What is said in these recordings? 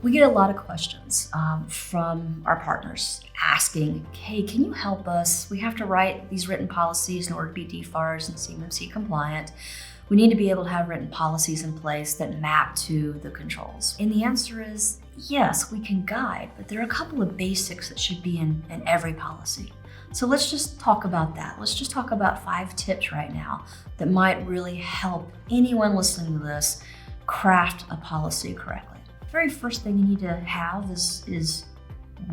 We get a lot of questions from our partners asking, hey, can you help us? We have to write these written policies in order to be DFARS and CMMC compliant. We need to be able to have written policies in place that map to the controls. And the answer is yes, we can guide, but there are a couple of basics that should be in every policy. So let's just talk about that. Let's just talk about 5 tips right now that might really help anyone listening to this craft a policy correctly. The very first thing you need to have is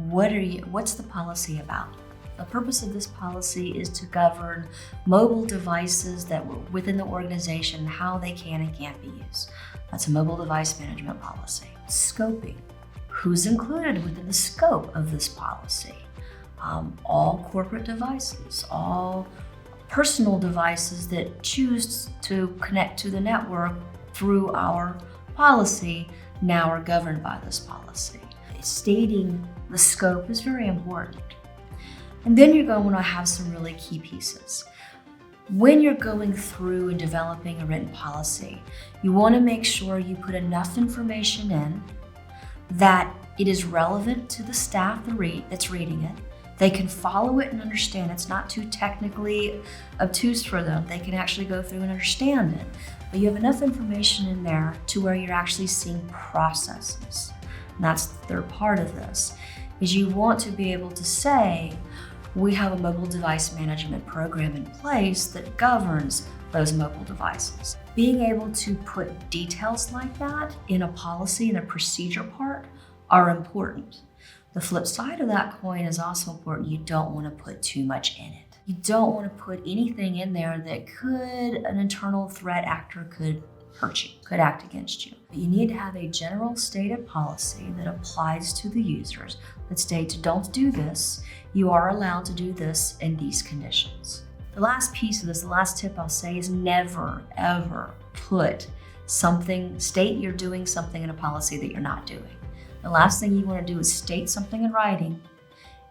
what's the policy about? The purpose of this policy is to govern mobile devices that were within the organization, how they can and can't be used. That's a mobile device management policy. Scoping. Who's included within the scope of this policy? All corporate devices, all personal devices that choose to connect to the network through our policy now are governed by this policy. Stating the scope is very important. And then you're going to have some really key pieces. When you're going through and developing a written policy, you want to make sure you put enough information in that it is relevant to the staff that's reading it. They can follow it and understand. It's not too technically obtuse for them. They can actually go through and understand it. But you have enough information in there to where you're actually seeing processes. And that's the third part of this, is you want to be able to say, we have a mobile device management program in place that governs those mobile devices. Being able to put details like that in a policy and a procedure part are important. The flip side of that coin is also important. You don't want to put too much in it. You don't want to put anything in there that an internal threat actor could hurt you, could act against you. But you need to have a general stated policy that applies to the users that states, don't do this. You are allowed to do this in these conditions. The last piece of this, the last tip I'll say is never, ever state you're doing something in a policy that you're not doing. The last thing you want to do is state something in writing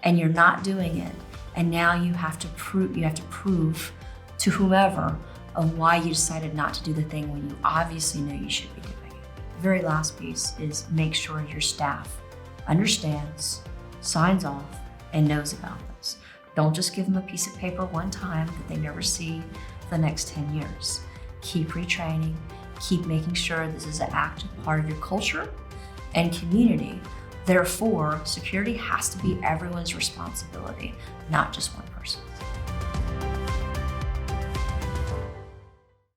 and you're not doing it. And now you have to prove to whomever of why you decided not to do the thing when you obviously know you should be doing it. The very last piece is make sure your staff understands, signs off, and knows about this. Don't just give them a piece of paper one time that they never see for the next 10 years. Keep retraining, keep making sure this is an active part of your culture and community. Therefore, security has to be everyone's responsibility, not just one person.